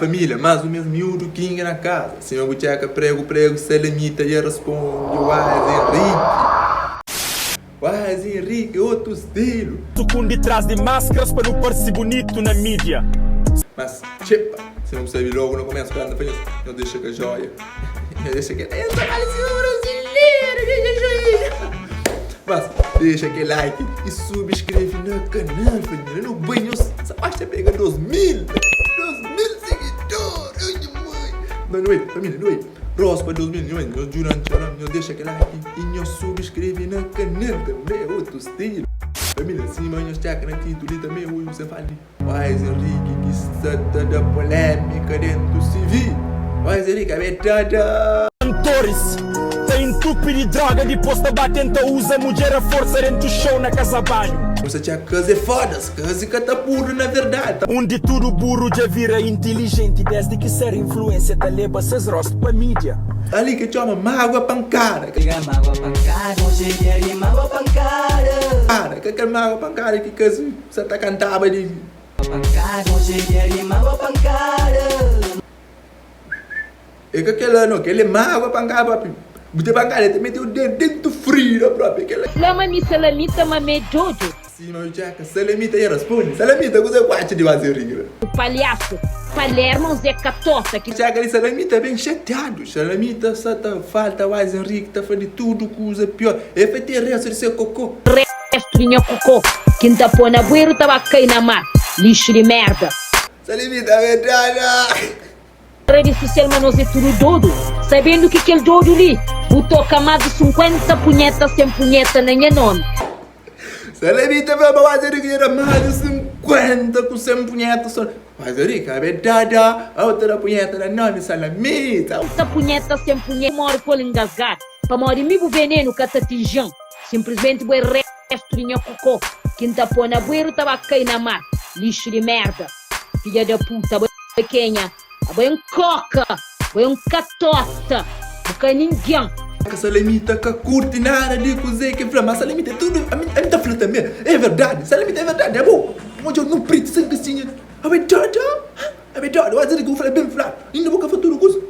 Família, mais ou menos miúdo que na casa. Se eu bucheca prego, selemita e responde, Waz Henrique, outro estilo. Com de trás de máscaras para não parecer bonito na mídia. Mas, chepa, se não percebe logo no começo, quando faz isso, não deixa que a joia. Deixa que essa brasileira, deixa joia. Mas, deixa aquele like e subscreve no canal, família. No banho, essa pasta pega 2.000 seguidores. Não é, família, não é. Próximo 2000, eu durante eu deixa aquele like e eu subscreve no canal também, outro estilo. Família, sim, mas eu estou aqui na título também, hoje você fala Waz Henrique, que está toda polêmica dentro do civil. Waz Henrique, é toda... Cantores, tem entupe de droga, depois da batenta usa mulher a força dentro do show na casa banho. Você tinha casa fodas, casa que tá burro na verdade. Onde tudo burro já vira inteligente, desde que ser influência tá leva seus rostos pra mídia. Ali que chama mágoa pancada. Pega mágoa pancada, hoje é de mágoa pancada. Cara, que mágoa pancada que você tá cantando de... Pancada, hoje é de mágoa pancada. É que aquela não, aquele mágoa pancada, papi. Você pancada, te meteu dentro frio da própria. Lama mi salamita mame jojo. Sim, mas já que salamita e responde. Salamita, você gosta de fazer rir. O palhaço, Palermo Zé Catota que Já que salamita é bem chateado. Salamita só tá falta Waz Henrique, tá fazendo tudo coisa pior. É feito resto de ser cocô. restrinha cocô. Quinta pona bueiro tava cai na mar. Lixo de merda. Salamita, verdade. Rede social manose tudo dodo. Sabendo que aquele dodo ali botou camada de 50 punhetas sem punheta nem é nome. Salamita vai para Waz Henrique, era mais de 50 com 100 punhetas. Waz Henrique, é verdade. A outra punheta era nome Salamita. Essa punheta sem punheta mora por engasgar. Para morir me veneno catatijão. Simplesmente boi restrinha cocô. Quinta pona bueiro tava cai na mar. Lixo de merda. Filha da puta, boi pequena. Boi coca. Boi catota. Boca ninguém. A salamita que curte nada de cozer que flama. Salamita é tudo. A mim tá falando também. É verdade. Salamita é verdade. É bom. Mas eu não preto sangue assim. É verdade. É verdade. Waz Henrique, eu falei bem flado. E não vou fazer tudo coisa.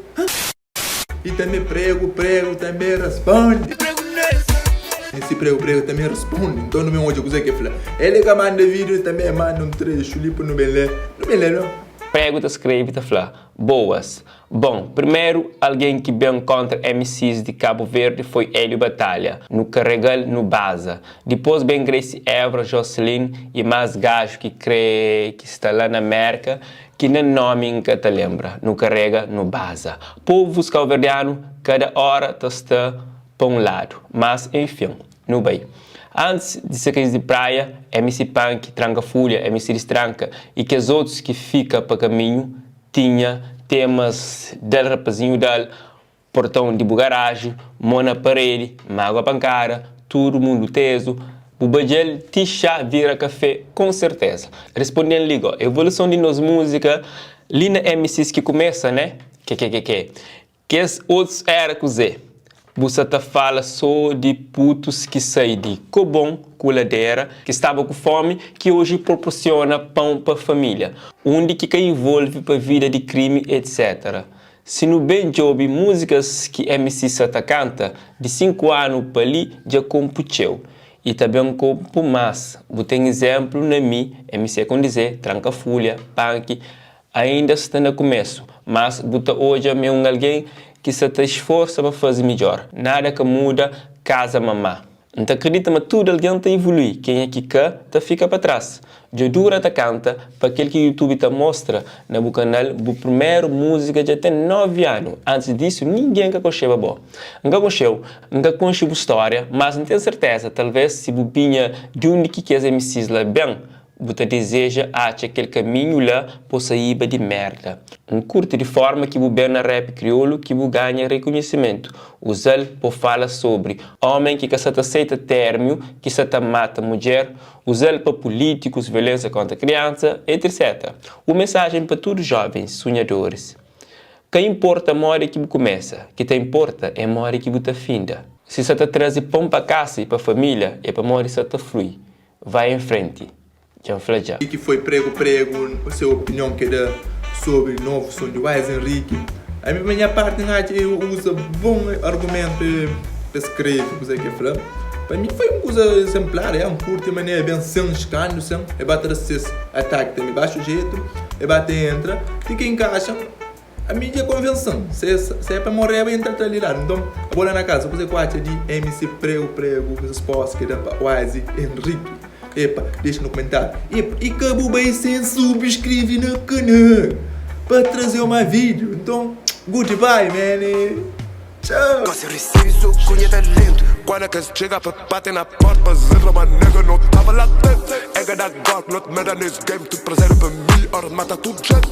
E também prego também responde. Esse prego também responde. Então não me onde eu cozer que flama. Ele que manda vídeo também manda um trecho ali pro não belé. Não belé não. Prego te escreve te fala, boas. Bom, primeiro, alguém que bem contra MCs de Cabo Verde foi Hélio Batalha, no Carregal, no Baza. Depois bem Grace Évora, Jocelyn e mais gajo que crê que está lá na América, que nem nome nunca te lembra, no Carrega, no Baza. Povos calverdianos, cada hora está para um lado, mas enfim, no bem. Antes de ser de praia, MC Punk, Tranca Folha, MC Destranca e que os outros que ficam para caminho tinha temas del rapazinho del portão de bugaragem, Mona Parede, Mágoa Pancada, todo mundo teso, o Bajel Tisha vira café com certeza. Respondendo ligo, evolução de nos música, ali na MCs que começa, né? Que os outros era cozer. Você tá fala só de putos que saem de Cobom, coladeira, que estava com fome, que hoje proporciona pão para a família, onde que envolve para a vida de crime, etc. Se no bem job músicas que MC Sata canta, de 5 anos para ali, já compucheu. E também compo mais. Vou ter exemplo na mim, MC com dizer, Tranca Folha, Punk, ainda está no começo, mas buta hoje é alguém que se te esforça para fazer melhor. Nada que muda, casa mamá. Então acredita, mas tudo alguém está evoluir. Quem é que quer, tá fica para trás. De dura tá canta, para aquele que o YouTube te mostra no canal, o primeiro música já tem 9 anos. Antes disso, ninguém que conheceu bom. Nunca conheceu, nunca conheceu a história, mas não tenho certeza, talvez se bobinha de onde que as MCs lá bem, você deseja achar aquele caminho lá possa ir de merda. Um curto de forma que você na rap crioulo que você ganha reconhecimento. Usar para falar sobre homem que se aceita termo, que se mata mulher, usar para políticos, violência contra criança, etc. Uma mensagem para todos os jovens sonhadores. Que importa a hora que você começa, que te importa é a hora que você finda. Se você traz pão para casa e para a família, é para a hora que você flui. Vai em frente. E que foi prego, a sua opinião que é da sobre o novo som do Wise Henrique. A minha parte, eu uso bom argumento para escrever, coisa que falar. Para mim foi uma coisa exemplar, um curto maneira bem sem escândalo, sem bater acesso, ataque também baixo jeito, bater entra, e que encaixa a minha convenção. Se é para morrer, vai entrar ali lá. Então, agora na casa, você acha de MC Prego, resposta que dá para Wise Henrique. Epa, deixa no comentário. Epa, e acabou bem sem subscrever no canal para trazer mais vídeo. Então, goodbye, man. Tchau. Gosto de receber seu cunha talento. Quando é que chega para bater na porta, mas entra uma nega, não tava lá dentro. É da God, not meta nesse game, tu prazer para mim, ora mata tudo gente.